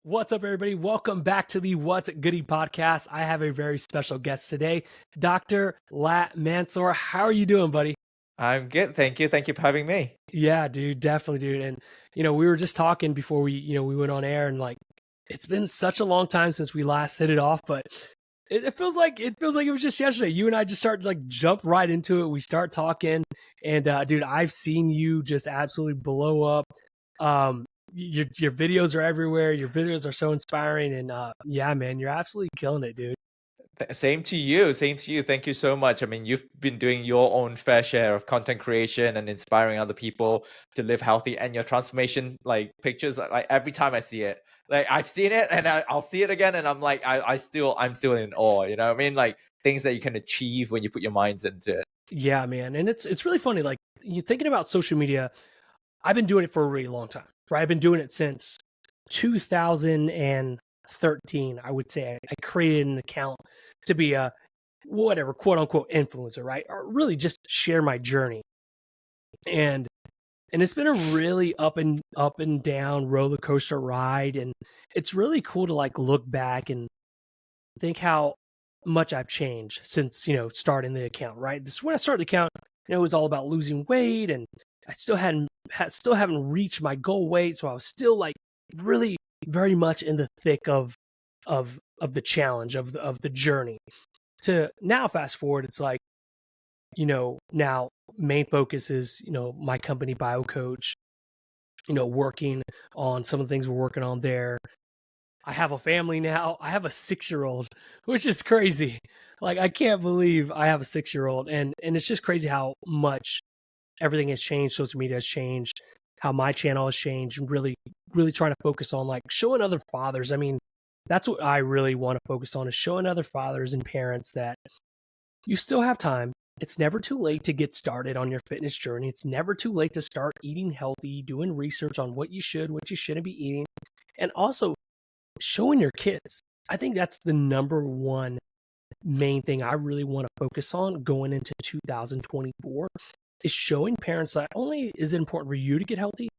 What's up, everybody? Welcome back to the What's Goody podcast. I have a very special guest today, Dr. Latt Mansor. How are you doing, buddy? I'm good. Thank you. Thank you for having me. Yeah, dude, definitely, dude. And we were just talking before we went on air, and it's been such a long time since we last hit it off, but it feels like it was just yesterday. You and I just started jump right into it. We start talking, and dude, I've seen you just absolutely blow up. Your videos are everywhere. Your videos are so inspiring, and yeah, man, you're absolutely killing it, dude. Same to you. Same to you. Thank you so much. I mean, you've been doing your own fair share of content creation and inspiring other people to live healthy. And your transformation, pictures, like every time I see it, like I've seen it and I'll see it again, and I'm like, I'm still in awe. You know what I mean? Like things that you can achieve when you put your minds into it. Yeah, man, and it's really funny. Like you thinking about social media, I've been doing it for a really long time, right? I've been doing it since 2013. I would say I created an account to be a whatever quote unquote influencer, right? Or really just share my journey. And it's been a really up and down roller coaster ride, and it's really cool to look back and think how much I've changed since starting the account. Right, this when I started the account, it was all about losing weight, and I still haven't reached my goal weight, so I was still really very much in the thick of the challenge of the journey. To now, fast forward, it's now main focus is my company BioCoach, working on some of the things we're working on there. I have a family now. I have a 6-year-old, which is crazy. Like I can't believe I have a 6-year-old, and it's just crazy how much everything has changed. Social media has changed, how my channel has changed, and really trying to focus on showing other fathers. I mean, that's what I really want to focus on, is showing other fathers and parents that you still have time. It's never too late to get started on your fitness journey. It's never too late to start eating healthy, doing research on what you should, what you shouldn't be eating, and also showing your kids. I think that's the number one main thing I really want to focus on going into 2024, is showing parents that not only is it important for you to get healthy,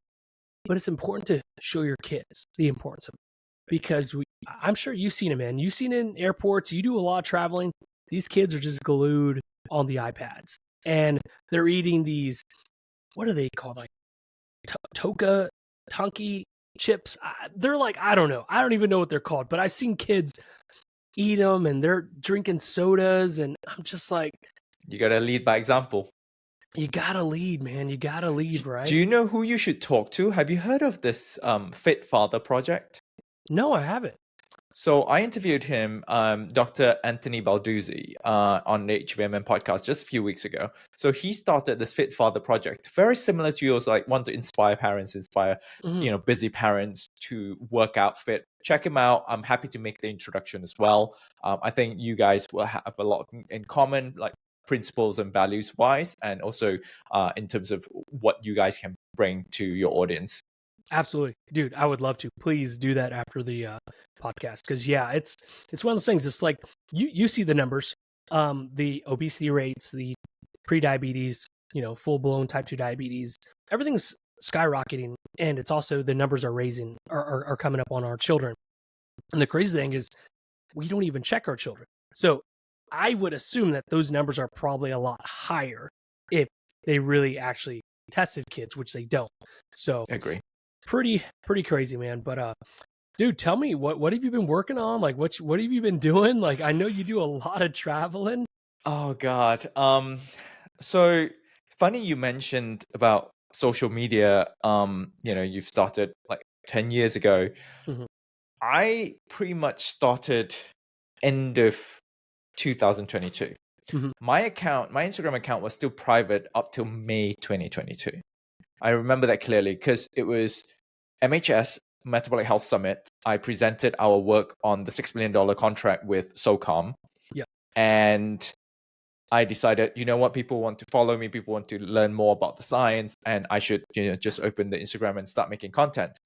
but it's important to show your kids the importance of it. Because I'm sure you've seen it, man. You've seen it in airports. You do a lot of traveling. These kids are just glued on the iPads, and they're eating these, what are they called? Like Toka Tonki chips. They're I don't know. I don't even know what they're called, but I've seen kids eat them, and they're drinking sodas, and I'm just like, You gotta lead by example. you gotta lead, man. You gotta lead, right? Do you know who you should talk to? Have you heard of this Fit Father project? No, I haven't. So I interviewed him, Dr. Anthony Balduzzi, on the HVMN podcast just a few weeks ago. So he started this Fit Father project, very similar to yours, like want to inspire parents, busy parents to work out fit. Check him out. I'm happy to make the introduction as well. I think you guys will have a lot in common, like principles and values wise, and also in terms of what you guys can bring to your audience. Absolutely, dude. I would love to. Please do that after the podcast, because yeah, it's one of those things. It's like you see the numbers, the obesity rates, the pre-diabetes, full blown type 2 diabetes. Everything's skyrocketing, and it's also the numbers are coming up on our children. And the crazy thing is, we don't even check our children. So I would assume that those numbers are probably a lot higher if they really actually tested kids, which they don't. So I agree. Pretty crazy, man. But dude, tell me, what have you been working on? Like what have you been doing? Like I know you do a lot of traveling. Oh God. So funny you mentioned about social media. You've started like 10 years ago. Mhm. I pretty much started end of 2022. Mhm. My Instagram account was still private up till May 2022. I remember that clearly because it was MHS, Metabolic Health Summit. I presented our work on the $6 million contract with SOCOM. Yeah. And I decided, you know what, people want to follow me, people want to learn more about the science, and I should, just open the Instagram and start making content.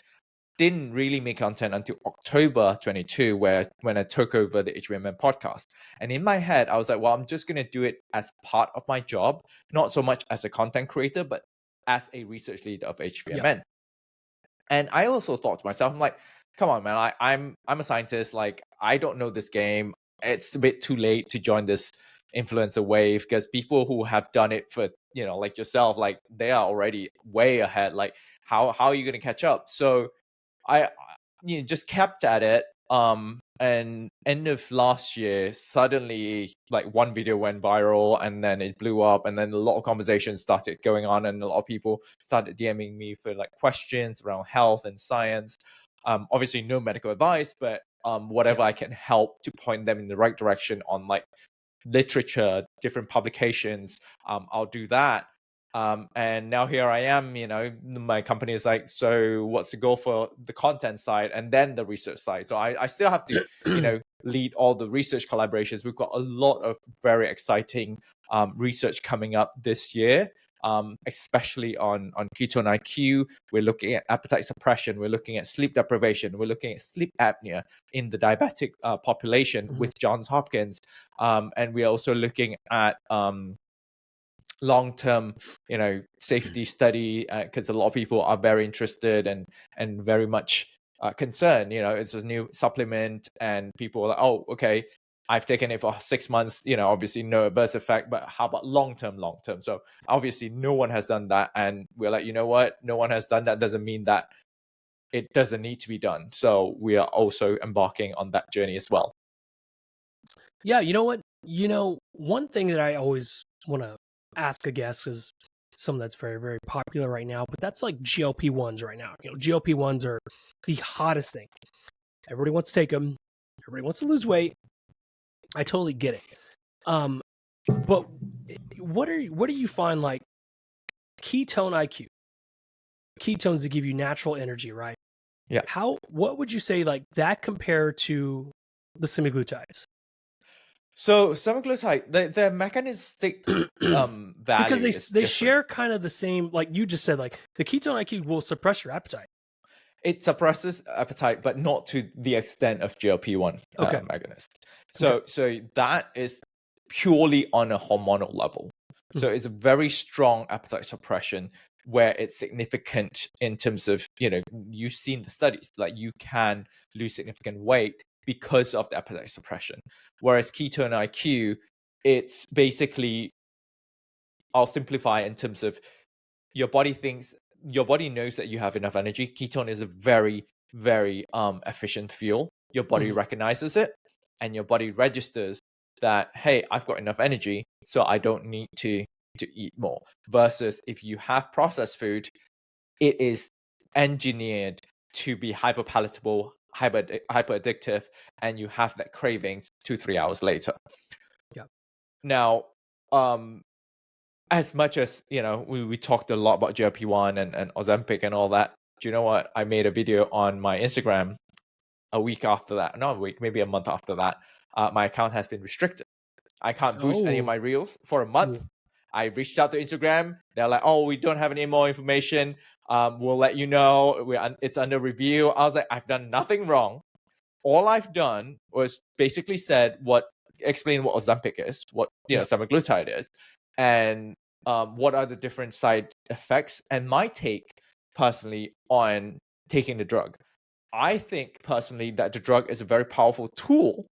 Didn't really make content until October 22, when I took over the HVMN podcast. And in my head, I was like, well, I'm just going to do it as part of my job, not so much as a content creator, but as a research leader of HVMN. Yeah. And I also thought to myself, I'm like, come on, man, I'm a scientist. Like, I don't know this game. It's a bit too late to join this influencer wave, because people who have done it for, like yourself, like they are already way ahead. Like, how are you going to catch up? So I just kept at it. And end of last year, suddenly like one video went viral, and then it blew up, and then a lot of conversations started going on, and a lot of people started DMing me for like questions around health and science. Obviously no medical advice, but whatever I can help to point them in the right direction on like literature, different publications, I'll do that. And now here I am, my company is like, so what's the goal for the content side and then the research side? So I still have to, lead all the research collaborations. We've got a lot of very exciting research coming up this year, especially on ketone IQ. We're looking at appetite suppression. We're looking at sleep deprivation. We're looking at sleep apnea in the diabetic population with Johns Hopkins. And we're also looking at long-term safety study, because a lot of people are very interested and very much concerned. It's a new supplement, and people are like, oh, okay, I've taken it for 6 months, obviously no adverse effect, but how about long-term? So obviously no one has done that, and we're like, you know what, no one has done that doesn't mean that it doesn't need to be done. So we are also embarking on that journey as well. Yeah, you know what? One thing that I always want to ask a guest is something that's very, very popular right now, but that's like GLP-1s right now. GLP-1s are the hottest thing. Everybody wants to take them. Everybody wants to lose weight. I totally get it. But what do you find like ketone IQ? Ketones to give you natural energy, right? Yeah. What would you say like that compare to the semaglutides? So semaglutide, the mechanistic value because they is different. share kind of the same, like you just said, like the ketone IQ will suppress your appetite. It suppresses appetite, but not to the extent of GLP-1 agonist. So that is purely on a hormonal level. So it's a very strong appetite suppression, where it's significant in terms of, you've seen the studies, like you can lose significant weight because of the appetite suppression. Whereas ketone IQ, it's basically, I'll simplify in terms of your body knows that you have enough energy. Ketone is a very, very efficient fuel. Your body recognizes it, and your body registers that, hey, I've got enough energy, so I don't need to eat more. Versus if you have processed food, it is engineered to be hyper palatable, hyper addictive, and you have that cravings 2-3 hours later. Yeah. Now, as much as we talked a lot about GLP-1 and Ozempic and all that, do you know what? I made a video on my Instagram a week after that, not a week, maybe a month after that. My account has been restricted. I can't boost any of my reels for a month. I reached out to Instagram. They're like, oh, we don't have any more information. We'll let you know. It's under review. I was like, I've done nothing wrong. All I've done was basically explain what Ozempic is, what semaglutide is, and what are the different side effects, and my take personally on taking the drug. I think personally that the drug is a very powerful tool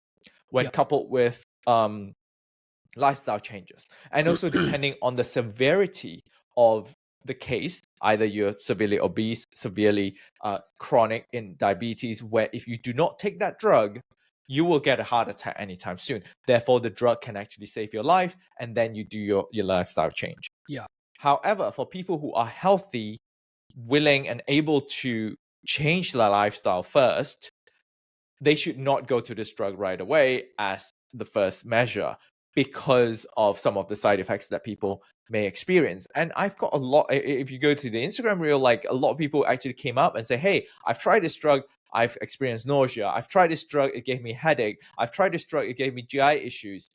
when coupled with lifestyle changes, and also depending on the severity of the case, either you're severely obese, severely chronic in diabetes, where if you do not take that drug, you will get a heart attack anytime soon. Therefore, the drug can actually save your life, and then you do your lifestyle change. Yeah. However, for people who are healthy, willing, and able to change their lifestyle first, they should not go to this drug right away as the first measure, because of some of the side effects that people may experience. And I've got a lot, if you go to the Instagram reel, like a lot of people actually came up and say, hey, I've tried this drug, I've experienced nausea. I've tried this drug, it gave me a headache. I've tried this drug, it gave me GI issues.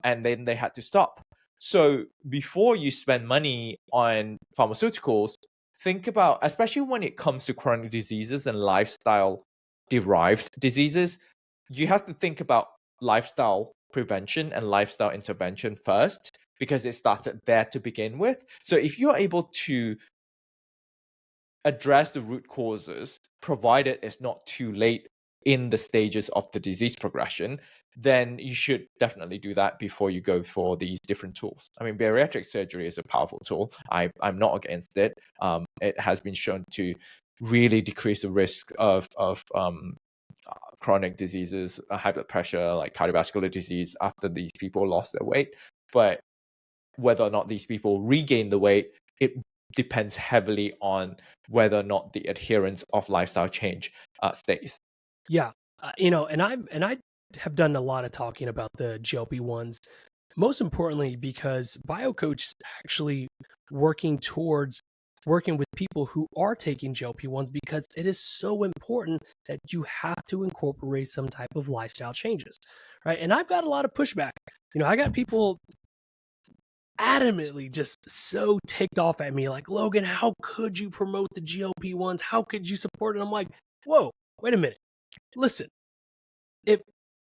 And then they had to stop. So before you spend money on pharmaceuticals, think about, especially when it comes to chronic diseases and lifestyle derived diseases, you have to think about lifestyle prevention and lifestyle intervention first, because it started there to begin with. So if you're able to address the root causes, provided it's not too late in the stages of the disease progression, then you should definitely do that before you go for these different tools. I mean, bariatric surgery is a powerful tool. I'm not against it. It has been shown to really decrease the risk of chronic diseases, high blood pressure, like cardiovascular disease, after these people lost their weight. But whether or not these people regain the weight, it depends heavily on whether or not the adherence of lifestyle change stays. Yeah. And I have done a lot of talking about the GLP-1s, most importantly because BioCoach is actually working with people who are taking GLP-1s, because it is so important that you have to incorporate some type of lifestyle changes, right? And I've got a lot of pushback. I got people adamantly just so ticked off at me, like, Logan, how could you promote the GLP-1s? How could you support it? I'm like, whoa, wait a minute. Listen, if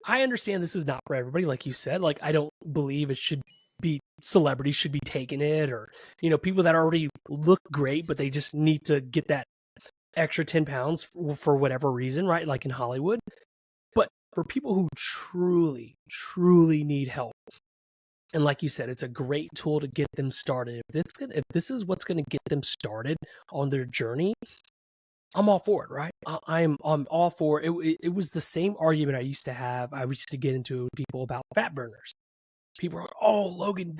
I understand this is not for everybody, like you said, like, I don't believe it should be celebrities should be taking it, or, people that already look great, but they just need to get that extra 10 pounds for whatever reason, right? Like in Hollywood. But for people who truly, truly need help, and like you said, it's a great tool to get them started. If this is what's going to get them started on their journey, I'm all for it, right? I'm all for it. It was the same argument I used to get into with people about fat burners. People are like, "Oh, Logan,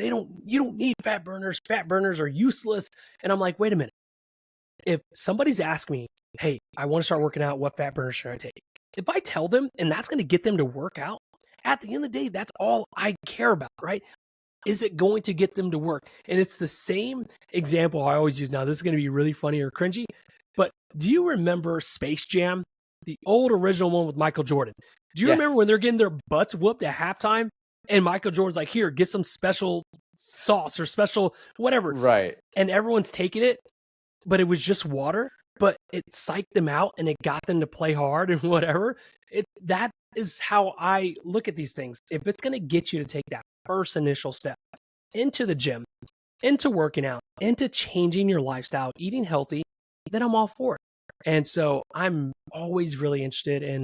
you don't need fat burners. Fat burners are useless." And I'm like, "Wait a minute. If somebody's asking me, hey, I want to start working out, what fat burners should I take?" If I tell them and that's going to get them to work out, at the end of the day, that's all I care about, right? Is it going to get them to work? And it's the same example I always use. Now, this is going to be really funny or cringy, but do you remember Space Jam? The old original one with Michael Jordan. Do you remember when they're getting their butts whooped at halftime? And Michael Jordan's like, here, get some special sauce or special whatever. Right. And everyone's taking it, but it was just water. But it psyched them out and it got them to play hard and whatever. That is how I look at these things. If it's going to get you to take that first initial step into the gym, into working out, into changing your lifestyle, eating healthy, then I'm all for it. And so I'm always really interested in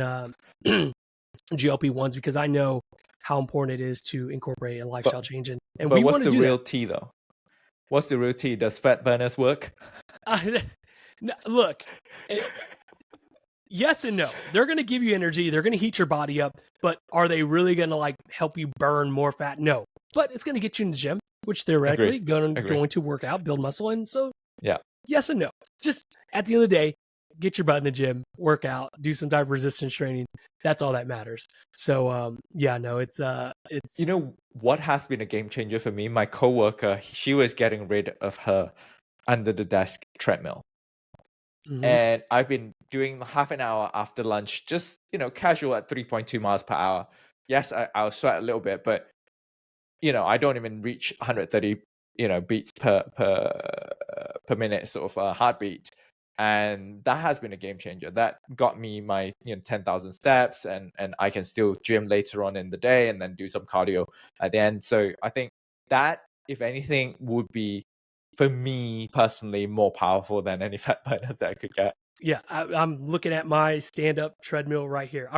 GLP-1s, because I know how important it is to incorporate a lifestyle change. And but we what's want to the do real that. tea, though? What's the real tea? Does fat burners work? Look, yes and no. They're going to give you energy. They're going to heat your body up. But are they really going to like help you burn more fat? No. But it's going to get you in the gym, which theoretically going to work out, build muscle. And so, yeah, yes and no. Just at the end of the day, get your butt in the gym, work out, do some type of resistance training. That's all that matters. So, it's you know what has been a game changer for me? My coworker, she was getting rid of her under the desk treadmill. Mm-hmm. And I've been doing half an hour after lunch, just, casual at 3.2 miles per hour. Yes, I'll sweat a little bit, but, I don't even reach 130, beats per minute, sort of heartbeat. And that has been a game changer. That got me my 10,000 steps, and I can still gym later on in the day and then do some cardio at the end. So I think that, if anything, would be, for me personally, more powerful than any fat burners that I could get. Yeah, I'm looking at my stand-up treadmill right here.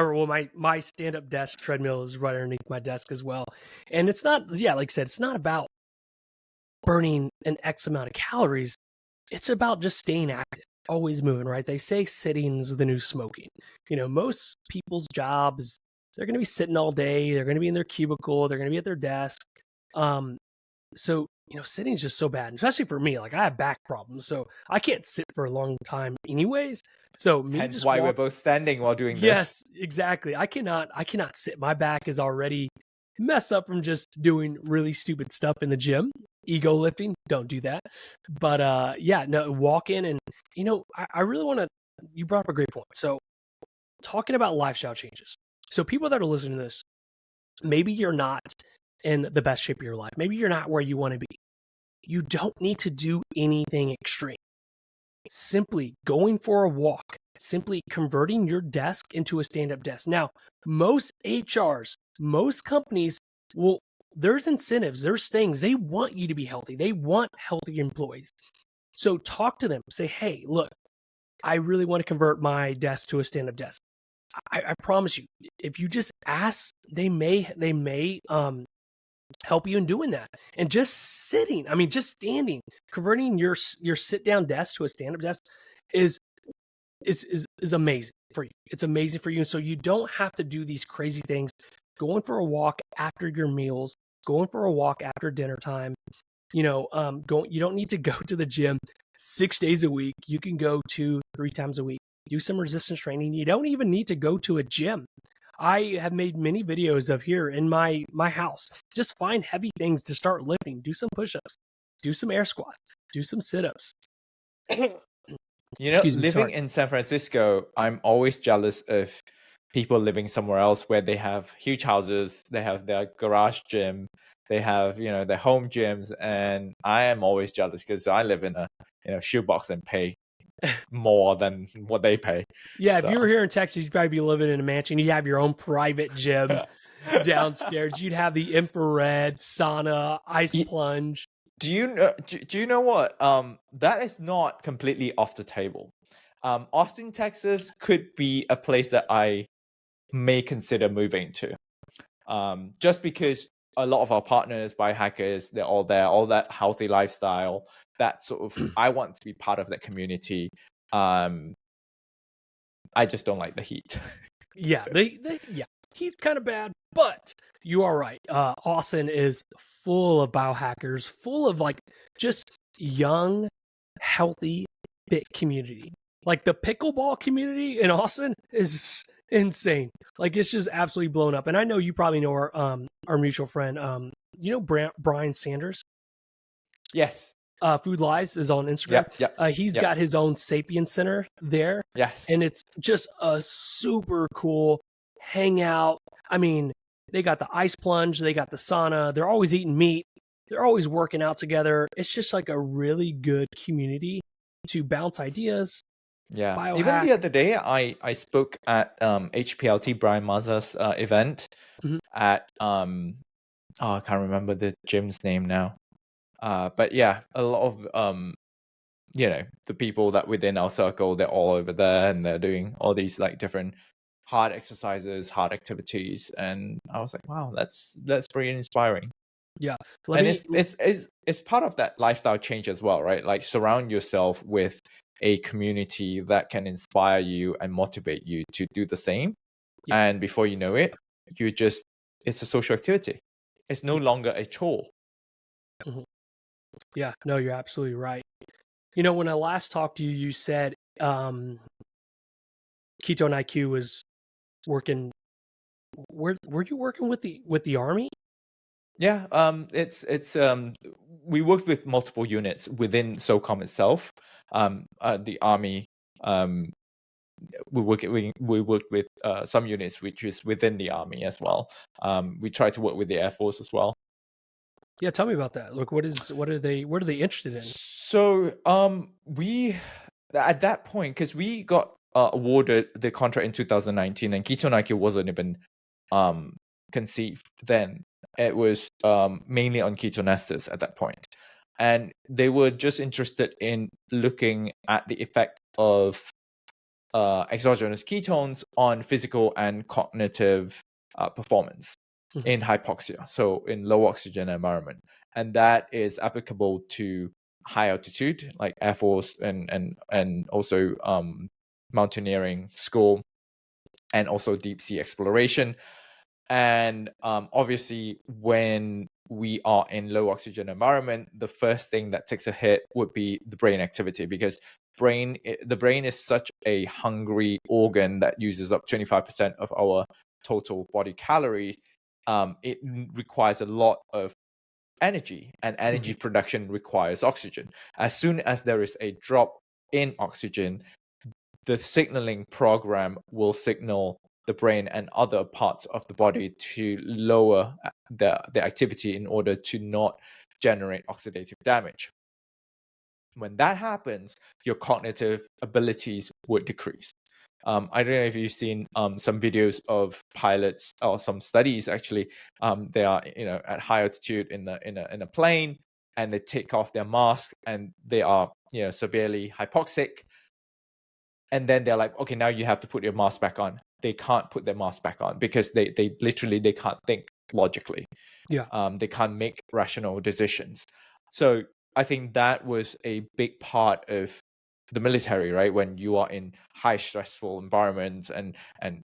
My stand-up desk treadmill is right underneath my desk as well. And it's not, like I said, it's not about burning an X amount of calories. It's about just staying active, always moving, right? They say sitting is the new smoking. Most people's jobs, they're going to be sitting all day. They're going to be in their cubicle. They're going to be at their desk. So, sitting is just so bad, especially for me. Like, I have back problems, so I can't sit for a long time anyways. So hence why we're both standing while doing this. Yes, exactly. I cannot sit. My back is already messed up from just doing really stupid stuff in the gym. Ego lifting, don't do that. But walk in and, I really want to, you brought up a great point. So talking about lifestyle changes. So people that are listening to this, maybe you're not in the best shape of your life. Maybe you're not where you want to be. You don't need to do anything extreme. Simply going for a walk, simply converting your desk into a stand-up desk. Now, most HRs, most companies there's incentives, there's things. They want you to be healthy. They want healthy employees. So talk to them. Say, hey, look, I really want to convert my desk to a stand-up desk. I promise you, if you just ask, they may help you in doing that. And just sitting, I mean, just standing, converting your sit-down desk to a stand-up desk is amazing for you. It's amazing for you. And so you don't have to do these crazy things, going for a walk after your meals, going for a walk after dinner time. You don't need to go to the gym 6 days a week. You can go 2-3 times a week. Do some resistance training. You don't even need to go to a gym. I have made many videos of here in my house. Just find heavy things to start lifting. Do some push-ups. Do some air squats. Do some sit-ups. You know, living in San Francisco, I'm always jealous of people living somewhere else where they have huge houses, they have their garage gym, they have, their home gyms, and I am always jealous because I live in a shoebox and pay more than what they pay. Yeah, so if you were here in Texas, you'd probably be living in a mansion. You'd have your own private gym downstairs. You'd have the infrared sauna, ice plunge. Do you know what? That is not completely off the table. Austin, Texas could be a place that I may consider moving to. Just because a lot of our partners, biohackers, they're all there, all that healthy lifestyle, that sort of, I want to be part of that community. I just don't like the heat. Yeah, heat's kind of bad, but you are right. Austin is full of biohackers, full of like just young, healthy, fit community. Like the pickleball community in Austin is insane. Like it's just absolutely blown up. And I know you probably know our mutual friend, Brian Sanders. Yes. Food Lies is on Instagram. Yep. He's got his own Sapien Center there. Yes. And it's just a super cool hangout. I mean, they got the ice plunge, they got the sauna, they're always eating meat, they're always working out together. It's just like a really good community to bounce ideas. Yeah. Biohack. Even the other day, I spoke at HPLT Brian Mazur's event at I can't remember the gym's name now. But yeah, a lot of the people that within our circle, they're all over there and they're doing all these like different hard exercises, hard activities, and I was like, wow, that's pretty inspiring. Yeah, it's part of that lifestyle change as well, right? Like surround yourself with a community that can inspire you and motivate you to do the same. Yeah. And before you know it, it's a social activity. It's no longer a chore. Mm-hmm. Yeah, no, you're absolutely right. When I last talked to you, you said Ketone IQ was working. Were you working with the Army? Yeah, it's we worked with multiple units within SOCOM itself. The Army, we worked with some units which is within the Army as well. We try to work with the Air Force as well. Yeah, tell me about that. Look, what are they interested in? So, we at that point, because we got awarded the contract in 2019, and Ketone IQ wasn't even conceived then. It was mainly on ketone esters at that point, and they were just interested in looking at the effect of exogenous ketones on physical and cognitive performance in hypoxia, so in low oxygen environment, and that is applicable to high altitude like Air Force and also mountaineering school, and also deep sea exploration. And obviously, when we are in low oxygen environment, the first thing that takes a hit would be the brain activity, because the brain is such a hungry organ that uses up 25% of our total body calories. It requires a lot of energy, and energy production requires oxygen. As soon as there is a drop in oxygen, the signaling program will signal the brain and other parts of the body to lower the activity in order to not generate oxidative damage. When that happens, your cognitive abilities would decrease. I don't know if you've seen some videos of pilots or some studies actually. They are at high altitude in a plane, and they take off their mask and they are severely hypoxic. And then they're like, okay, now you have to put your mask back on. They can't put their mask back on because they literally, they can't think logically. Yeah. They can't make rational decisions. So I think that was a big part of the military, right? When you are in high stressful environments and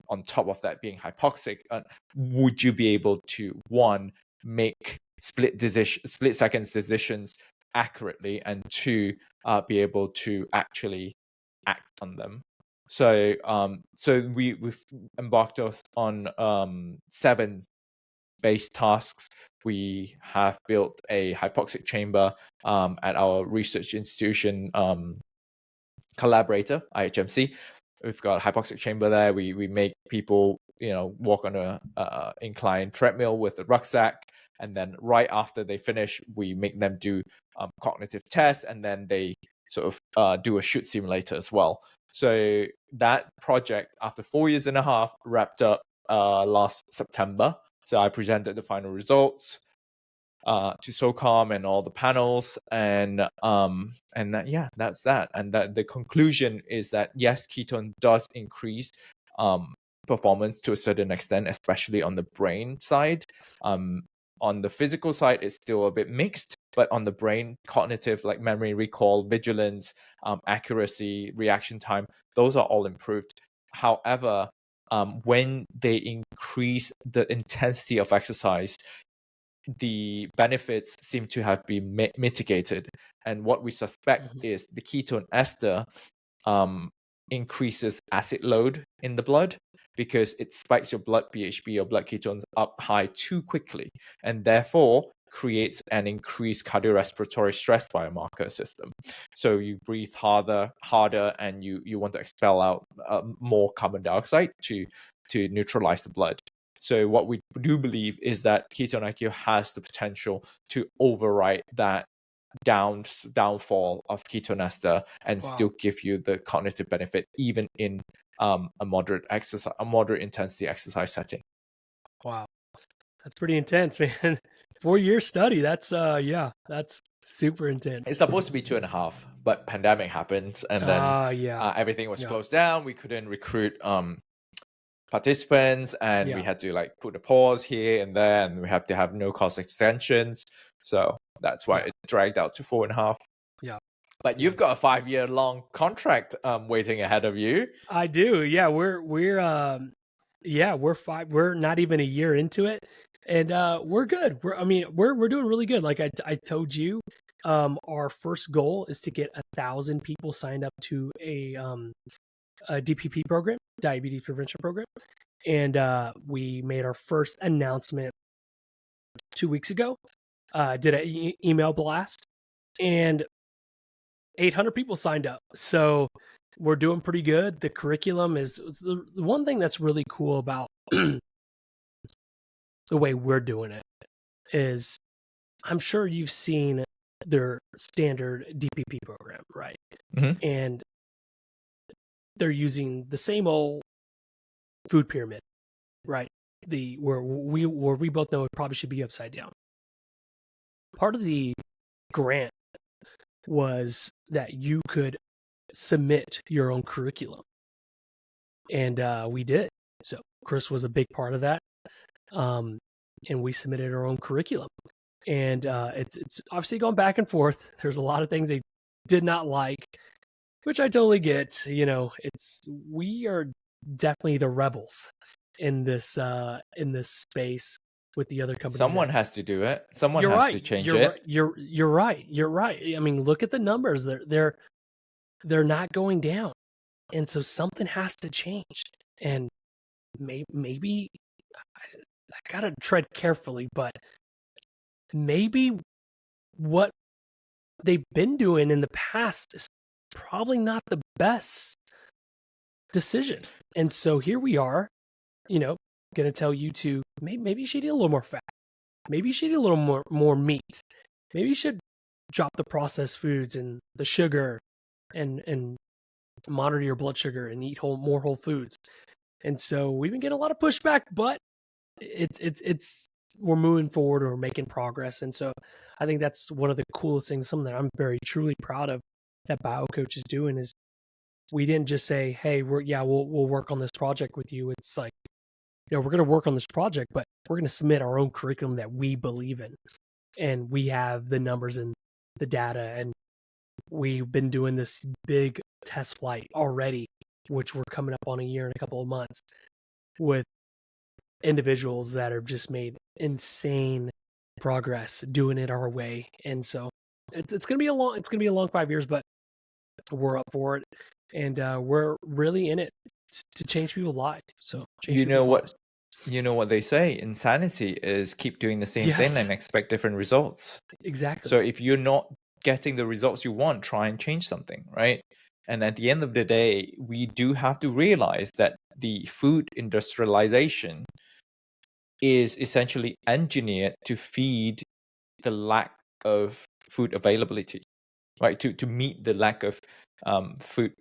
on top of that being hypoxic, would you be able to, one, make split seconds decisions accurately, and two, be able to actually act on them? So we've embarked on 7 base tasks. We have built a hypoxic chamber at our research institution collaborator, IHMC. We've got a hypoxic chamber there. We make people, walk on a inclined treadmill with a rucksack, and then right after they finish, we make them do cognitive tests, and then they sort of do a shoot simulator as well. So that project, after 4 years and a half, wrapped up last September. So I presented the final results to SOCOM and all the panels, and that's that. And that the conclusion is that yes, ketone does increase performance to a certain extent, especially on the brain side. On the physical side, it's still a bit mixed, but on the brain, cognitive, like memory recall, vigilance, accuracy, reaction time, those are all improved. However, when they increase the intensity of exercise, the benefits seem to have been mitigated. And what we suspect is the ketone ester increases acid load in the blood, because it spikes your blood BHB or blood ketones up high too quickly, and therefore creates an increased cardiorespiratory stress biomarker system. So you breathe harder, and you want to expel out more carbon dioxide to neutralize the blood. So what we do believe is that ketone IQ has the potential to override that downfall of ketone ester and still give you the cognitive benefit, even in a moderate intensity exercise setting. Wow, that's pretty intense, man. 4-year study. That's that's super intense. It's supposed to be 2.5, but pandemic happened, and then everything was closed down. We couldn't recruit participants, and we had to like put a pause here and there, and we have to have no cost extensions. So that's why it dragged out to 4.5. Yeah. But you've got a 5-year long contract waiting ahead of you. I do. Yeah, we're we're not even a year into it, and we're good. We're doing really good. Like I told you, our first goal is to get 1,000 people signed up to a DPP program, diabetes prevention program, and we made our first announcement 2 weeks ago. Did an email blast, and 800 people signed up. So we're doing pretty good. The curriculum is the one thing that's really cool about the way we're doing it is, I'm sure you've seen their standard DPP program, right? Mm-hmm. And they're using the same old food pyramid, right? Where we both know it probably should be upside down. Part of the grant was that you could submit your own curriculum, and we did. So Chris was a big part of that, and we submitted our own curriculum, and it's obviously going back and forth. There's a lot of things they did not like, which I totally get. We are definitely the rebels in this space with the other companies. Someone has to do it. Someone has to change it. You're right. I mean, look at the numbers. They're not going down, and so something has to change. And maybe I gotta tread carefully, but maybe what they've been doing in the past is probably not the best decision. And so here we are, going to tell you to maybe you should eat a little more fat. Maybe you should eat a little more meat. Maybe you should drop the processed foods and the sugar and monitor your blood sugar and eat more whole foods. And so we've been getting a lot of pushback, but it's we're moving forward, we're making progress. And so I think that's one of the coolest things, something that I'm very truly proud of that BioCoach is doing, is we didn't just say, hey, we'll work on this project with you. It's like, we're going to work on this project, but we're going to submit our own curriculum that we believe in. And we have the numbers and the data. And we've been doing this big test flight already, which we're coming up on a year and a couple of months, with individuals that have just made insane progress doing it our way. And so it's going to be a long 5 years, but we're up for it. And we're really in it to change people's lives. So You know what they say, insanity is keep doing the same thing and expect different results. Exactly. So if you're not getting the results you want, try and change something, right? And at the end of the day, we do have to realize that the food industrialization is essentially engineered to feed the lack of food availability, right? To meet the lack of food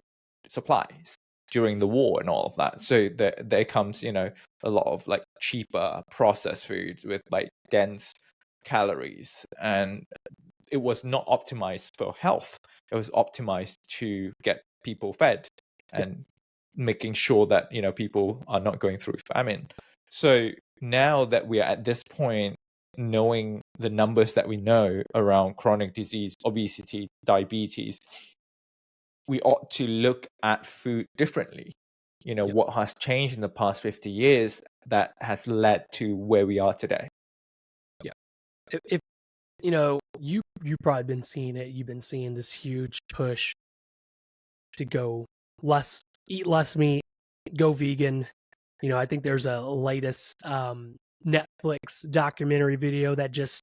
supplies during the war and all of that. So there comes, a lot of like cheaper processed foods with like dense calories, and it was not optimized for health. It was optimized to get people fed and making sure that, people are not going through famine. So now that we are at this point, knowing the numbers that we know around chronic disease, obesity, diabetes, we ought to look at food differently. What has changed in the past 50 years that has led to where we are today. Yeah. If you've probably been seeing it. You've been seeing this huge push to eat less meat, go vegan. I think there's a latest Netflix documentary video that just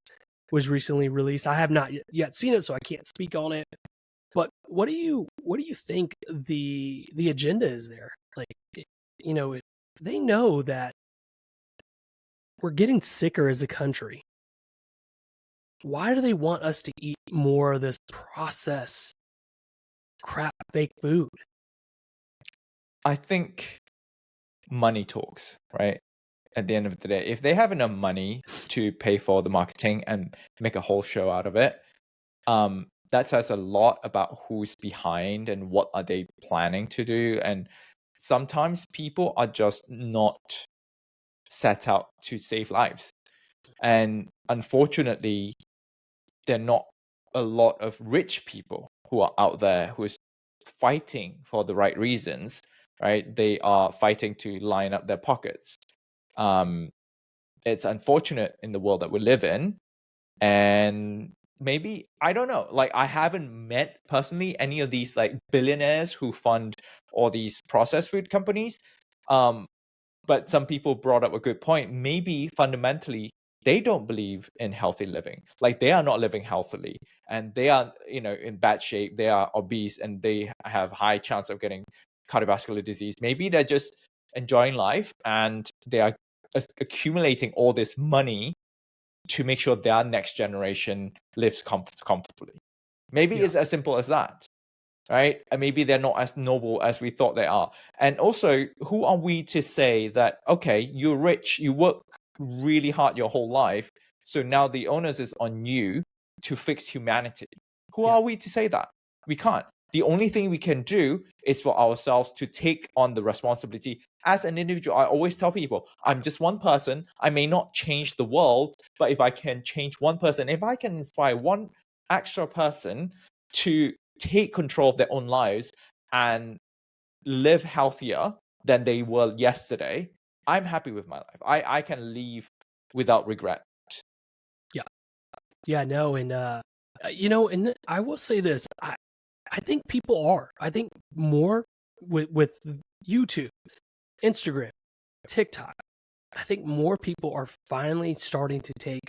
was recently released. I have not yet seen it, so I can't speak on it. But what do you think the agenda is there? Like, if they know that we're getting sicker as a country, why do they want us to eat more of this processed crap, fake food? I think money talks, right? At the end of the day, if they have enough money to pay for the marketing and make a whole show out of it, that says a lot about who's behind and what are they planning to do. And sometimes people are just not set out to save lives. And unfortunately, there are not a lot of rich people who are out there who is fighting for the right reasons, right? They are fighting to line up their pockets. It's unfortunate in the world that we live in. And maybe, I don't know, like I haven't met personally any of these like billionaires who fund all these processed food companies. But some people brought up a good point. Maybe fundamentally, they don't believe in healthy living. Like they are not living healthily and they are, in bad shape. They are obese and they have high chance of getting cardiovascular disease. Maybe they're just enjoying life and they are accumulating all this money to make sure their next generation lives comfortably. Maybe it's as simple as that, right? And maybe they're not as noble as we thought they are. And also, who are we to say that, okay, you're rich, you work really hard your whole life, so now the onus is on you to fix humanity? Who are we to say that? We can't. The only thing we can do is for ourselves to take on the responsibility. As an individual, I always tell people, I'm just one person. I may not change the world, but if I can change one person, if I can inspire one extra person to take control of their own lives and live healthier than they were yesterday, I'm happy with my life. I can leave without regret. No, and and I will say this, I think people are. I think more with YouTube, Instagram, TikTok, I think more people are finally starting to take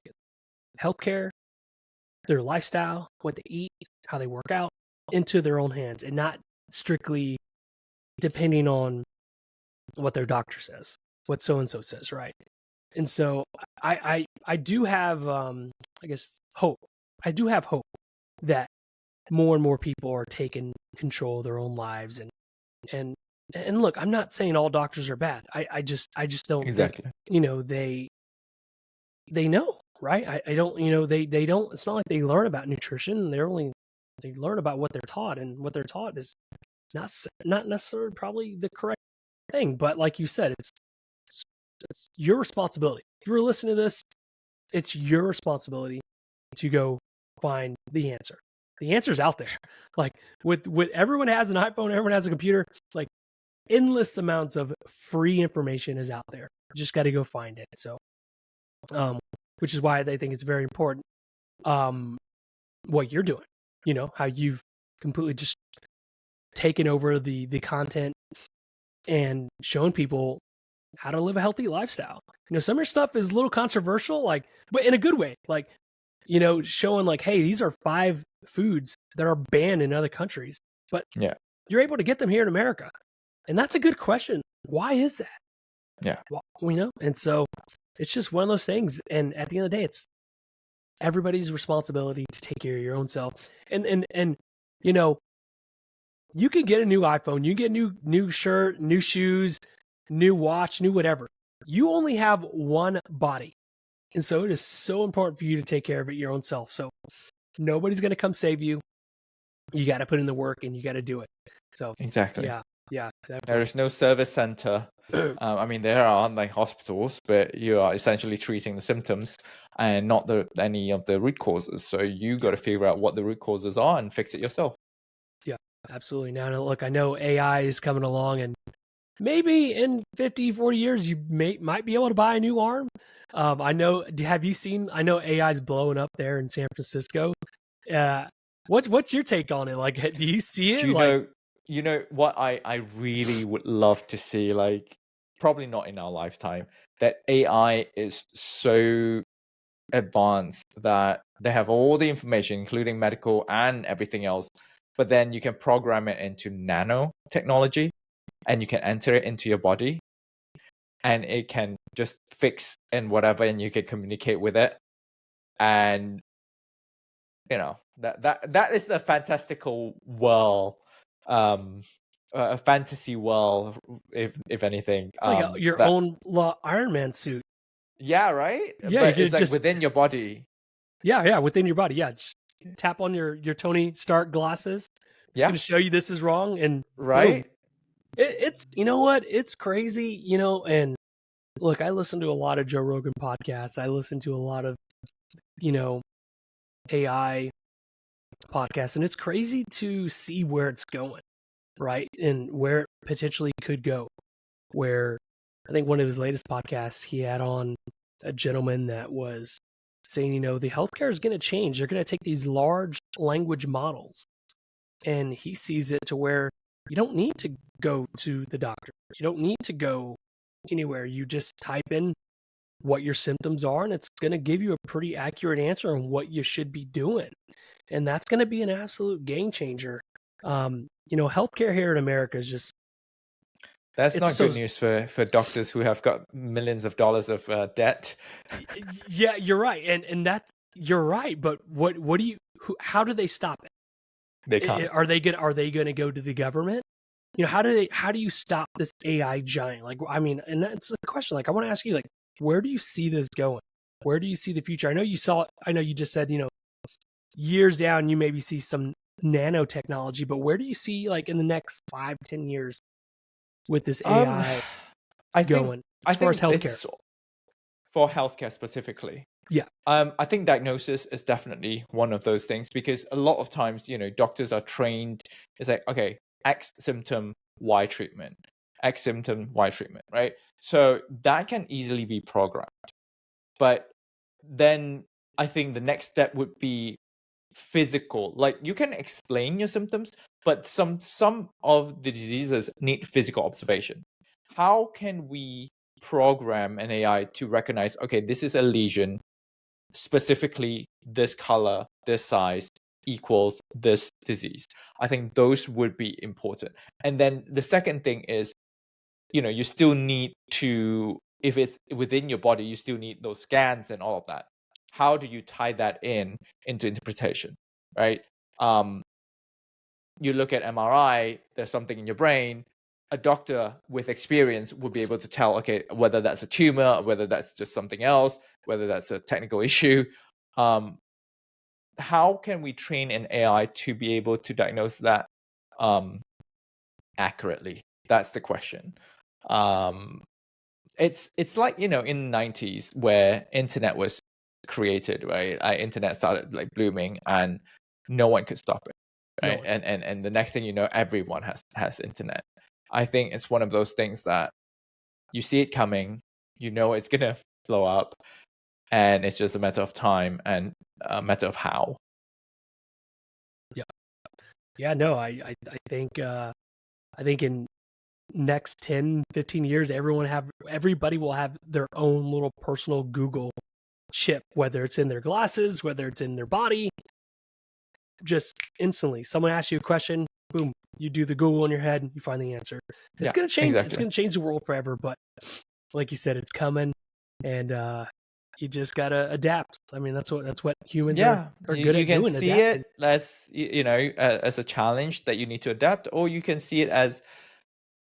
healthcare, their lifestyle, what they eat, how they work out, into their own hands and not strictly depending on what their doctor says, what so-and-so says, right? And so I do have, I guess, hope. I do have hope that more and more people are taking control of their own lives. And look, I'm not saying all doctors are bad. I just don't think, they know, right? I don't, they don't, it's not like they learn about nutrition. They learn about what they're taught, and what they're taught is not necessarily probably the correct thing, but like you said, it's your responsibility. If you're listening to this, it's your responsibility to go find the answer. The answer's out there. Like with everyone has an iPhone, everyone has a computer, like endless amounts of free information is out there. You just got to go find it. So, which is why they think it's very important. What you're doing, how you've completely just taken over the content and showing people how to live a healthy lifestyle. Some of your stuff is a little controversial, but in a good way. Showing hey, these are 5 foods that are banned in other countries, but you're able to get them here in America. And that's a good question. Why is that? Yeah. And so it's just one of those things. And at the end of the day, it's everybody's responsibility to take care of your own self. And you can get a new iPhone, you get new shirt, new shoes, new watch, new whatever. You only have one body. And so it is so important for you to take care of it your own self. So nobody's going to come save you. You got to put in the work and you got to do it. So exactly. Yeah. Definitely. There is no service center. I mean, there are like hospitals, but you are essentially treating the symptoms and not any of the root causes. So you got to figure out what the root causes are and fix it yourself. Yeah, absolutely. Now, look, I know AI is coming along, and maybe in 50, 40 years, you might be able to buy a new arm. I know. Have you seen? I know AI is blowing up there in San Francisco. What's your take on it? Like, do you see it? You know what I really would love to see, like probably not in our lifetime, that AI is so advanced that they have all the information, including medical and everything else, but then you can program it into nanotechnology and you can enter it into your body and it can just fix and whatever, and you can communicate with it. And that is the fantastical world, a fantasy world, if anything. It's like your own Iron Man suit. Yeah, right. Yeah, but it's like just within your body. Yeah, within your body. Yeah, just tap on your Tony Stark glasses. It's going to show you this is wrong, and right. Boom. It's what? It's crazy, and look, I listen to a lot of Joe Rogan podcasts. I listen to a lot of, AI podcasts, and it's crazy to see where it's going, right? And where it potentially could go. Where I think one of his latest podcasts, he had on a gentleman that was saying, the healthcare is going to change. They're going to take these large language models, and he sees it to where you don't need to go to the doctor. You don't need to go anywhere. You just type in what your symptoms are, and it's going to give you a pretty accurate answer on what you should be doing. And that's going to be an absolute game changer. Healthcare here in America is just... That's not good news for doctors who have got millions of dollars of debt. Yeah, you're right. And you're right. But how do they stop it? They can't. Are they going to go to the government? How do you stop this AI giant? And that's the question. I want to ask you, where do you see this going? Where do you see the future? I know you just said, years down, you maybe see some nanotechnology, but where do you see in the next 5-10 years with this AI going as far as healthcare? For healthcare specifically. Yeah. I think diagnosis is definitely one of those things, because a lot of times, doctors are trained. It's like, okay, X symptom, Y treatment, X symptom, Y treatment, right? So that can easily be programmed. But then I think the next step would be physical. You can explain your symptoms, but some of the diseases need physical observation. How can we program an AI to recognize, okay, this is a lesion, specifically this color, this size equals this disease? I think those would be important. And then the second thing is, you still need to, if it's within your body, you still need those scans and all of that. How do you tie that into interpretation, right? You look at MRI, there's something in your brain. A doctor with experience would be able to tell, okay, whether that's a tumor, whether that's just something else, whether that's a technical issue. How can we train an AI to be able to diagnose that accurately? That's the question. It's like, in the 90s where internet was created, right? Internet started like blooming and no one could stop it, right? No. And the next thing you know, everyone has internet. I think it's one of those things that you see it coming, it's gonna blow up, and it's just a matter of time and a matter of how. Yeah, no, I think in next 10, 15 years, everybody will have their own little personal Google chip, whether it's in their glasses, whether it's in their body. Just instantly, someone asks you a question, boom, you do the Google in your head, you find the answer. It's gonna change. Exactly. It's gonna change the world forever. But like you said, it's coming, and you just gotta adapt. I mean, that's what humans are good at can doing. see Adapting. it as as a challenge that you need to adapt, or you can see it as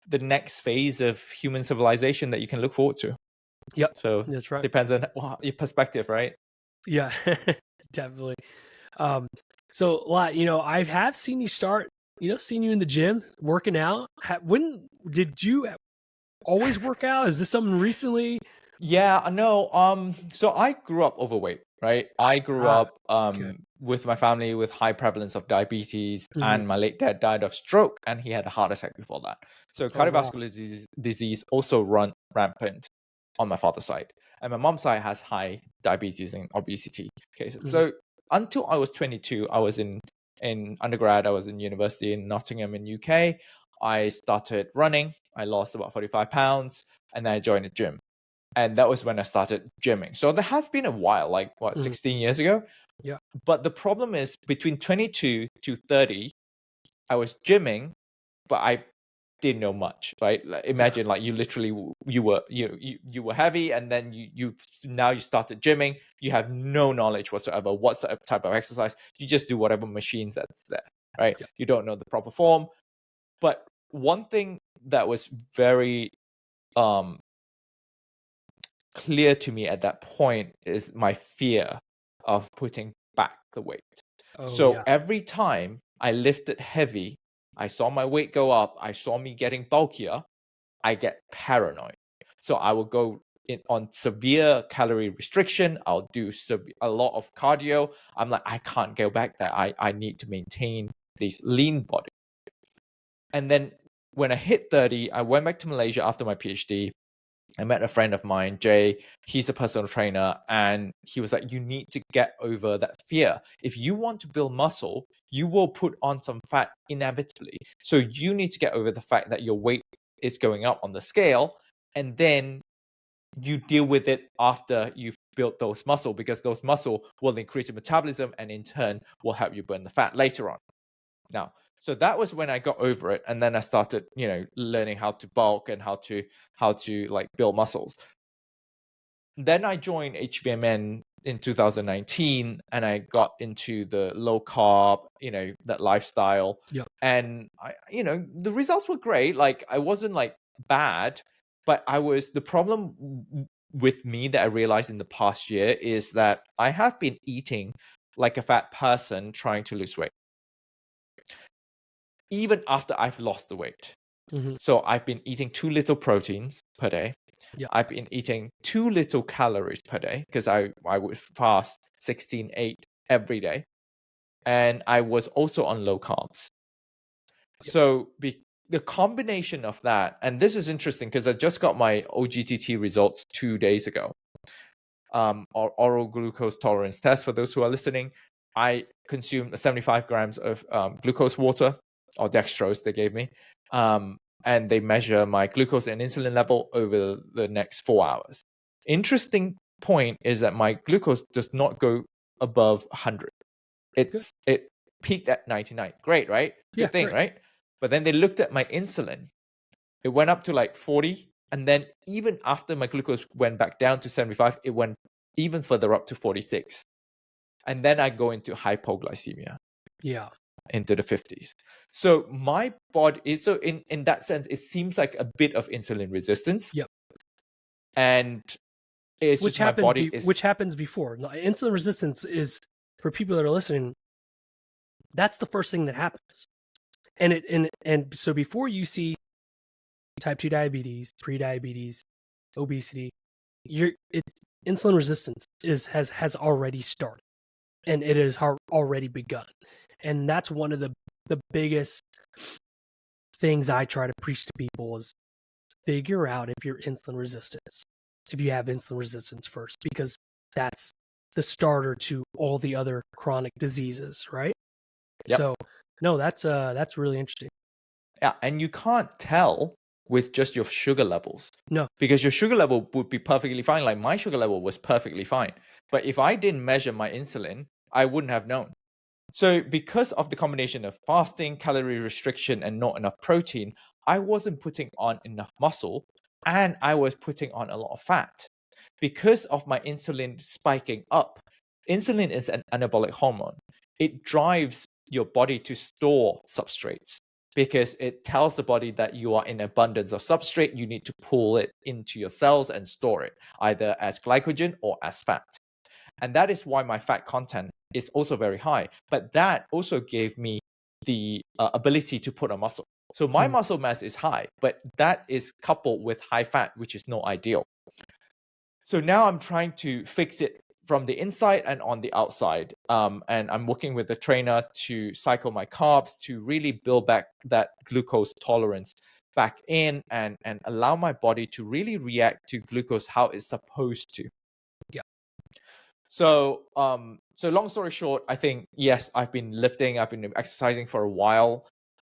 the next phase of human civilization that you can look forward to. Yep, So that's right. depends on your perspective, right? Yeah, definitely. So Latt, I have seen you start, seen you in the gym working out. When did you always work out? Is this something recently? Yeah, no. So I grew up overweight, right? I grew up okay. with my family with high prevalence of diabetes, Mhm. and my late dad died of stroke, and he had a heart attack before that. So Oh, wow. cardiovascular disease also run rampant on my father's side, and my mom's side has high diabetes and obesity cases. Mhm. So until I was 22, I was in undergrad. I was in university in Nottingham in UK. I started running. I lost about 45 pounds, and then I joined a gym. And that was when I started gymming. So there has been a while, like what, 16 years ago? Yeah. But the problem is between 22 to 30, I was gymming, but I didn't know much, right? Like, imagine like you literally you were heavy, and then you now you started gymming. You have no knowledge whatsoever. What type of exercise? You just do whatever machines that's there, right? Yeah. You don't know the proper form. But one thing that was very clear to me at that point is my fear of putting back the weight. Oh, So yeah. every time I lifted heavy, I saw my weight go up, I saw me getting bulkier, I get paranoid. So I will go on severe calorie restriction. I'll do a lot of cardio. I'm like, I can't go back there. I need to maintain this lean body. And then when I hit 30, I went back to Malaysia after my PhD. I met a friend of mine, Jay. He's a personal trainer, and he was like, you need to get over that fear. If you want to build muscle, you will put on some fat inevitably. So you need to get over the fact that your weight is going up on the scale, and then you deal with it after you've built those muscle, because those muscle will increase your metabolism and in turn will help you burn the fat later on. Now, so that was when I got over it, and then I started, learning how to bulk and how to like build muscles. Then I joined HVMN in 2019, and I got into the low carb, that lifestyle. Yep. And the results were great. Like I wasn't like bad, but the problem with me that I realized in the past year is that I have been eating like a fat person trying to lose weight, even after I've lost the weight. Mhm. So I've been eating too little protein per day. Yeah. I've been eating too little calories per day, because I would fast 16/8 every day. And I was also on low carbs. So the combination of that, and this is interesting because I just got my OGTT results 2 days ago. Oral glucose tolerance test, for those who are listening. I consumed 75 grams of glucose water, or dextrose they gave me. And they measure my glucose and insulin level over the next 4 hours. Interesting point is that my glucose does not go above 100. It peaked at 99. Great, right? Yeah, Good thing, great. right? But then they looked at my insulin. It went up to like 40. And then even after my glucose went back down to 75, it went even further up to 46. And then I go into hypoglycemia. Yeah. Into the 50s. So my body, so in that sense, it seems like a bit of insulin resistance. Yep. And it's Which just my happens body is... which happens before. Insulin resistance is, for people that are listening, that's the first thing that happens. And so before you see type 2 diabetes, pre-diabetes, obesity, insulin resistance has already started, and it has already begun. And that's one of the biggest things I try to preach to people is figure out if you're insulin resistance, if you have insulin resistance first, because that's the starter to all the other chronic diseases, right? Yep. So no, that's really interesting. Yeah, and you can't tell with just your sugar levels. No. Because your sugar level would be perfectly fine. Like my sugar level was perfectly fine. But if I didn't measure my insulin, I wouldn't have known. So because of the combination of fasting, calorie restriction, and not enough protein, I wasn't putting on enough muscle and I was putting on a lot of fat. Because of my insulin spiking up, insulin is an anabolic hormone. It drives your body to store substrates because it tells the body that you are in abundance of substrate. You need to pull it into your cells and store it, either as glycogen or as fat. And that is why my fat content is also very high. But that also gave me the ability to put on muscle. So my muscle mass is high, but that is coupled with high fat, which is not ideal. So now I'm trying to fix it from the inside and on the outside. And I'm working with the trainer to cycle my carbs to really build back that glucose tolerance back in and allow my body to really react to glucose how it's supposed to. Yeah. So, so long story short, I think, yes, I've been lifting, I've been exercising for a while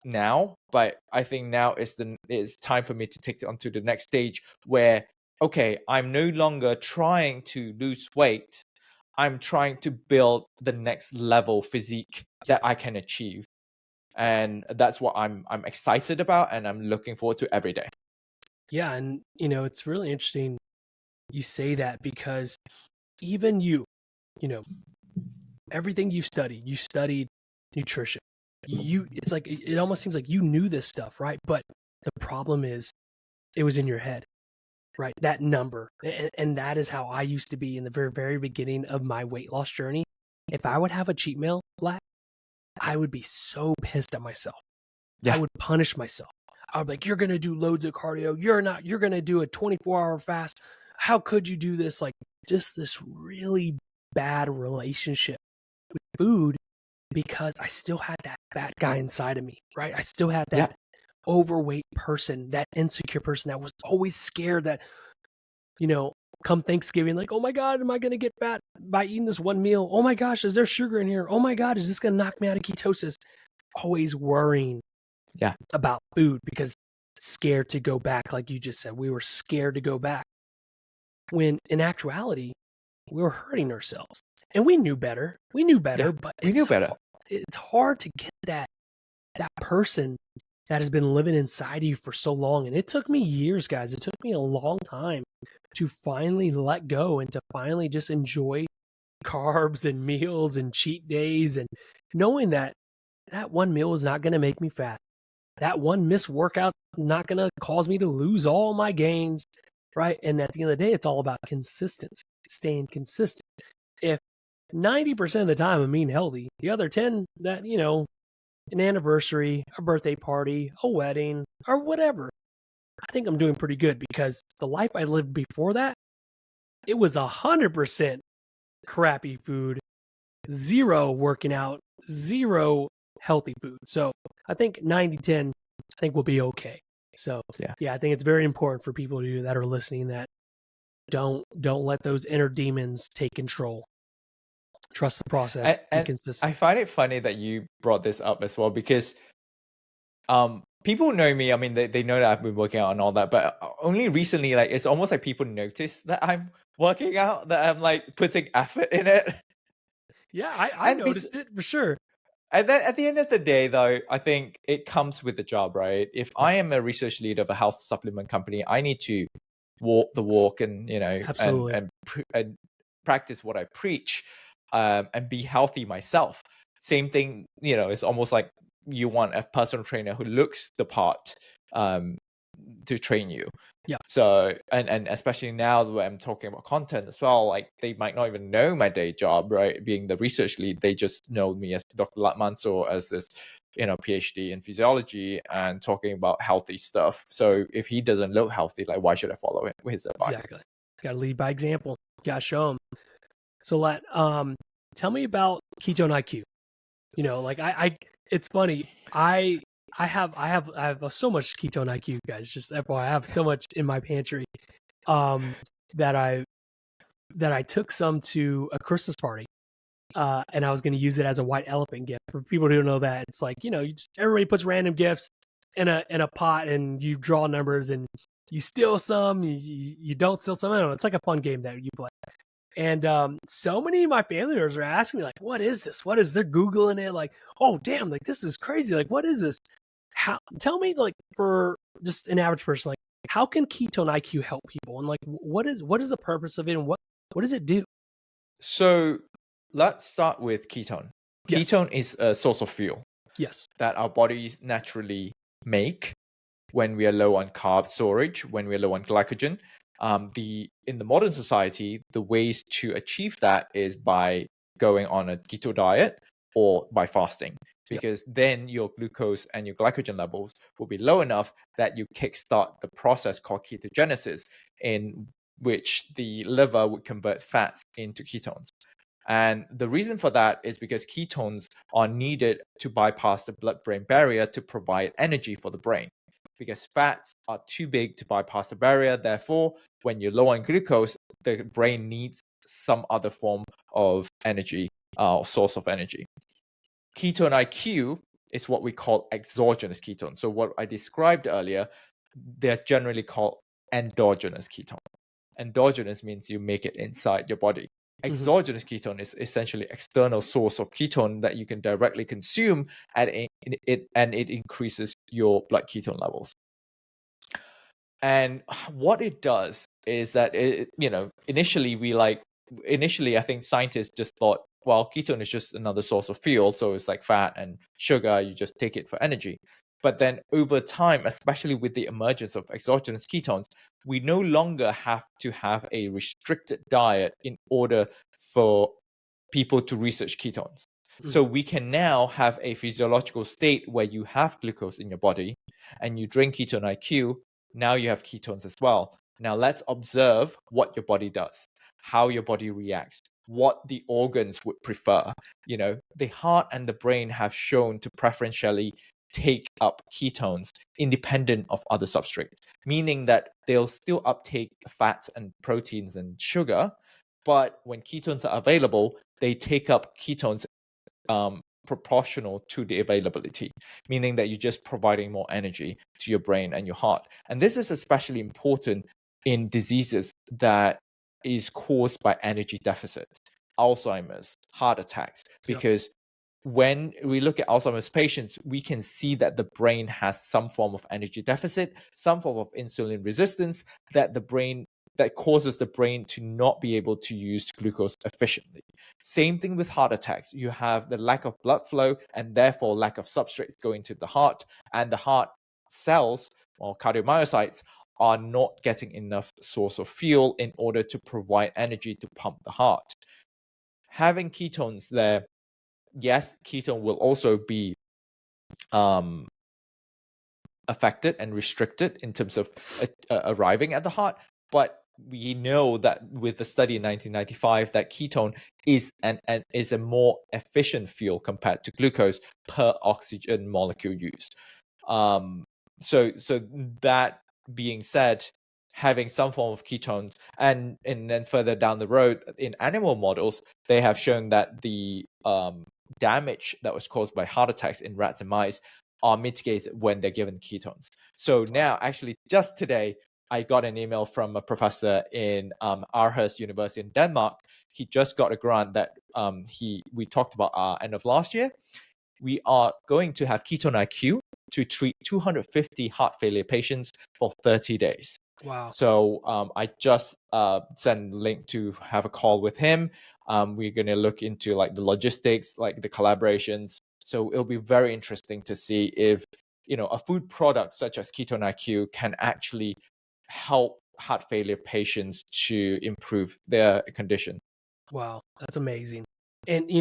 now, but I think now it's time for me to take it onto the next stage where, okay, I'm no longer trying to lose weight. I'm trying to build the next level physique that I can achieve. And that's what I'm excited about and I'm looking forward to every day. Yeah, and it's really interesting you say that, because even you know, everything you studied nutrition. It's like it almost seems like you knew this stuff, right? But the problem is it was in your head, right? That number. And that is how I used to be in the very, very beginning of my weight loss journey. If I would have a cheat meal, Latt, I would be so pissed at myself. Yeah. I would punish myself. I would be like, you're going to do loads of cardio. You're going to do a 24-hour fast. How could you do this? Like, just this really bad relationship with food, because I still had that fat guy inside of me, right? I still had that overweight person, that insecure person that was always scared that, come Thanksgiving, like, oh my God, am I going to get fat by eating this one meal? Oh my gosh, is there sugar in here? Oh my God, is this going to knock me out of ketosis? Always worrying about food, because scared to go back. Like you just said, we were scared to go back, when in actuality, we were hurting ourselves. And we knew better. But it's hard to get that person that has been living inside of you for so long. And it took me years, guys. It took me a long time to finally let go and to finally just enjoy carbs and meals and cheat days, and knowing that one meal is not going to make me fat. That one missed workout not going to cause me to lose all my gains, right? And at the end of the day, it's all about consistency, staying consistent. If 90% of the time I'm eating healthy, the other 10 that, an anniversary, a birthday party, a wedding, or whatever, I think I'm doing pretty good, because the life I lived before that, it was 100% crappy food, 0 working out, 0 healthy food. So I think 90-10, I think we'll be okay. So yeah, I think it's very important for people that are listening that don't let those inner demons take control. Trust the process. And I find it funny that you brought this up as well, because people know me. I mean, they know that I've been working out and all that, but only recently, like, it's almost like people notice that I'm working out, that I'm like putting effort in it. Yeah, I noticed it for sure. And then at the end of the day, though, I think it comes with the job, right? If I am a research lead of a health supplement company, I need to walk the walk and, and practice what I preach, and be healthy myself. Same thing, it's almost like you want a personal trainer who looks the part to train you. Yeah. So, and especially now that I'm talking about content as well, like, they might not even know my day job, right? Being the research lead, they just know me as Dr. Latt Mansor, as this PhD in physiology and talking about healthy stuff. So if he doesn't look healthy, like why should I follow his advice? Exactly. Got to lead by example. Got to show him. So Latt, tell me about Ketone IQ. Like it's funny. I have so much Ketone IQ, guys. Just FYI, I have so much in my pantry, that I took some to a Christmas party, and I was going to use it as a white elephant gift. For people who don't know that, it's like everybody puts random gifts in a pot, and you draw numbers, and you steal some, you don't steal some. I don't know. It's like a fun game that you play. And so many of my family members are asking me, like, what is this? What is, they're Googling it, like, oh damn, like this is crazy. Like, what is this? Tell me, like, for just an average person, like, how can Ketone IQ help people? And like, what is the purpose of it, and what does it do? So let's start with ketone. Yes. Ketone is a source of fuel. Yes. That our bodies naturally make when we are low on carb storage, when we're low on glycogen. In the modern society, the ways to achieve that is by going on a keto diet or by fasting, because then your glucose and your glycogen levels will be low enough that you kickstart the process called ketogenesis, in which the liver would convert fats into ketones. And the reason for that is because ketones are needed to bypass the blood-brain barrier to provide energy for the brain. Because fats are too big to bypass the barrier. Therefore, when you're low on glucose, the brain needs some other form of energy, or source of energy. Ketone IQ is what we call exogenous ketone. So what I described earlier, they're generally called endogenous ketone. Endogenous means you make it inside your body. Exogenous ketone is essentially external source of ketone that you can directly consume, and it increases your blood ketone levels. And what it does is that initially I think scientists just thought, well, ketone is just another source of fuel, so it's like fat and sugar, you just take it for energy. But then over time, especially with the emergence of exogenous ketones, we no longer have to have a restricted diet in order for people to research ketones. So we can now have a physiological state where you have glucose in your body and you drink Ketone IQ. Now you have ketones as well. Now let's observe what your body does, how your body reacts, what the organs would prefer. The heart and the brain have shown to preferentially take up ketones independent of other substrates, meaning that they'll still uptake fats and proteins and sugar, but when ketones are available, they take up ketones proportional to the availability, meaning that you're just providing more energy to your brain and your heart. And this is especially important in diseases that is caused by energy deficit, Alzheimer's, heart attacks, because when we look at Alzheimer's patients, we can see that the brain has some form of energy deficit, some form of insulin resistance that causes the brain to not be able to use glucose efficiently. Same thing with heart attacks. You have the lack of blood flow and therefore lack of substrates going to the heart, and the heart cells or cardiomyocytes are not getting enough source of fuel in order to provide energy to pump the heart. Having ketones there, yes, ketone will also be affected and restricted in terms of arriving at the heart, but we know that with the study in 1995 that ketone is a more efficient fuel compared to glucose per oxygen molecule used. So that being said, having some form of ketones, and then further down the road in animal models, they have shown that the damage that was caused by heart attacks in rats and mice are mitigated when they're given ketones. So now, actually, just today, I got an email from a professor in Aarhus University in Denmark. He just got a grant that we talked about end of last year. We are going to have Ketone IQ to treat 250 heart failure patients for 30 days. Wow. So I just sent a link to have a call with him. We're going to look into like the logistics, like the collaborations. So it'll be very interesting to see if, a food product such as Ketone IQ can actually help heart failure patients to improve their condition. Wow, that's amazing. And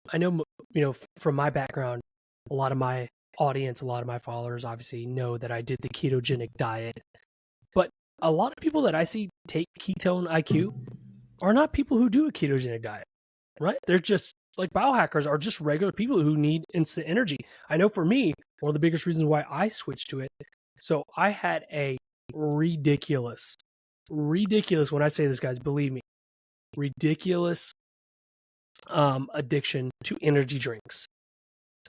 I know from my background, a lot of my audience, a lot of my followers obviously know that I did the ketogenic diet. But a lot of people that I see take ketone IQ are not people who do a ketogenic diet, right? They're just like biohackers, are just regular people who need instant energy. I know for me, one of the biggest reasons why I switched to it. So I had a ridiculous, when I say this, guys, believe me, ridiculous addiction to energy drinks.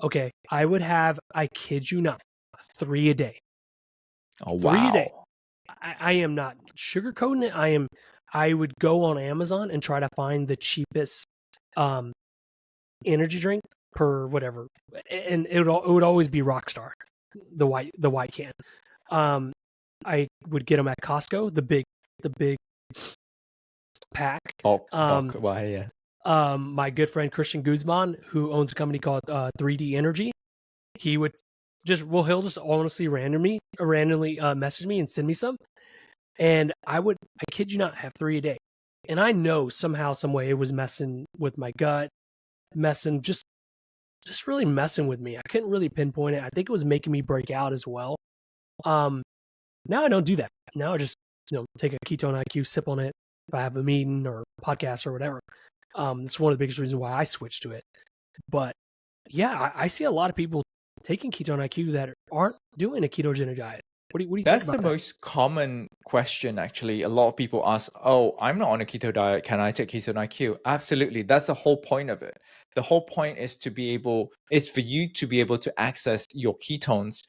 Okay, I would have, I kid you not, 3 a day. Oh, wow. 3 a day. I am not sugarcoating it. I would go on Amazon and try to find the cheapest energy drink per whatever, and it would always be Rockstar, the white can. I would get them at Costco, the big pack. Yeah. My good friend Christian Guzman, who owns a company called 3D Energy, he'll just honestly randomly message me and send me some, and I kid you not, have 3 a day. And I know somehow, some way, it was messing with my gut, just really messing with me. I couldn't really pinpoint it. I think it was making me break out as well. Now I don't do that. Now I just take a ketone IQ, sip on it if I have a meeting or podcast or whatever. It's one of the biggest reasons why I switched to it. But yeah, I see a lot of people taking ketone IQ that aren't doing a ketogenic diet. What do you think about that? That's the most common question, actually. A lot of people ask, oh, I'm not on a keto diet. Can I take ketone IQ? Absolutely. That's the whole point of it. The whole point is for you to be able to access your ketones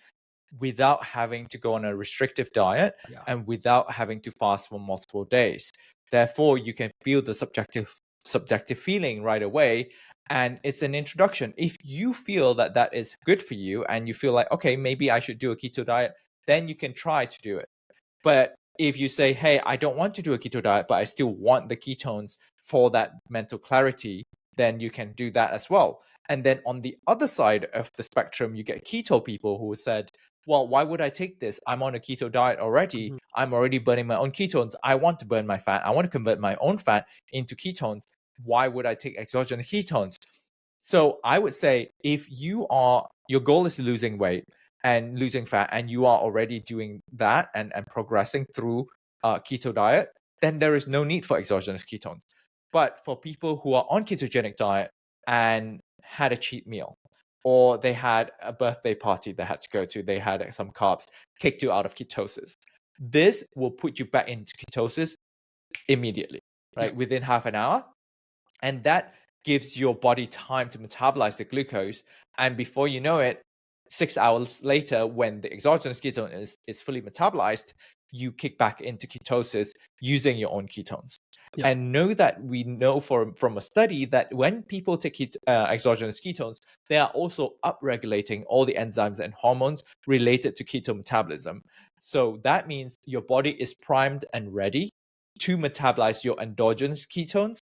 without having to go on a restrictive diet and without having to fast for multiple days. Therefore, you can feel the subjective feeling right away. And it's an introduction. If you feel that is good for you and you feel like, okay, maybe I should do a keto diet, then you can try to do it. But if you say, hey, I don't want to do a keto diet, but I still want the ketones for that mental clarity, then you can do that as well. And then on the other side of the spectrum, you get keto people who said, well, why would I take this? I'm on a keto diet already. I'm already burning my own ketones. I want to burn my fat. I want to convert my own fat into ketones. Why would I take exogenous ketones? So I would say, if your goal is losing weight and losing fat, and you are already doing that and progressing through keto diet, then there is no need for exogenous ketones. But for people who are on ketogenic diet and had a cheat meal, or they had a birthday party they had to go to, they had some carbs, kicked you out of ketosis, this will put you back into ketosis immediately, right? Within half an hour. And that gives your body time to metabolize the glucose. And before you know it, 6 hours later, when the exogenous ketone is fully metabolized, you kick back into ketosis using your own ketones. And know that we know from a study that when people take exogenous ketones, they are also upregulating all the enzymes and hormones related to keto metabolism. So that means your body is primed and ready to metabolize your endogenous ketones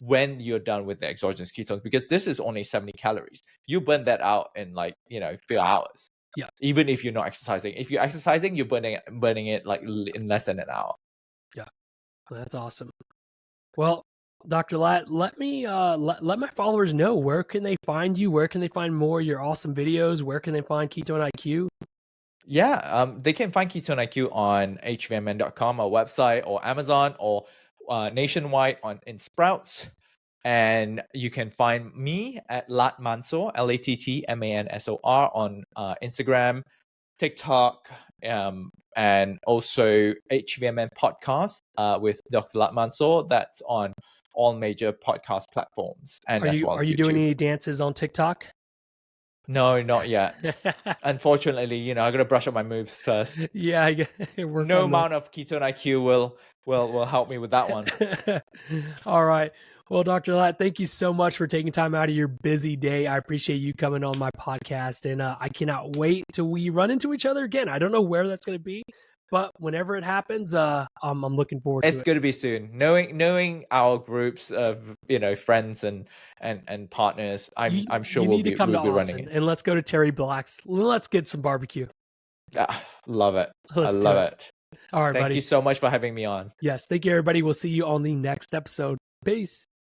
when you're done with the exogenous ketones, because this is only 70 calories. You burn that out in a few hours. Yeah. Even if you're not exercising. If you're exercising, you're burning it like in less than an hour. Yeah. That's awesome. Well, Dr. Latt, let me let my followers know, where can they find you? Where can they find more of your awesome videos? Where can they find Ketone IQ? Yeah, they can find Ketone IQ on hvmn.com, our website, or Amazon, or nationwide in Sprouts. And you can find me at Latt Mansor, LattMansor, on Instagram, TikTok, and also HVMN podcast with Dr. Latt Mansor. That's on all major podcast platforms. And are you doing any dances on TikTok? No, not yet. Unfortunately, I gotta brush up my moves first. Yeah, no amount of Ketone IQ will help me with that one. All right. Well, Dr. Latt, thank you so much for taking time out of your busy day. I appreciate you coming on my podcast, and I cannot wait till we run into each other again. I don't know where that's going to be, but whenever it happens, I'm looking forward to it. It's going to be soon. Knowing our groups of friends and partners, I'm sure we'll be running it. And let's go to Terry Black's. Let's get some barbecue. Love it. I love it. All right, Thank buddy. you so much for having me on. Yes, thank you, everybody. We'll see you on the next episode. Peace.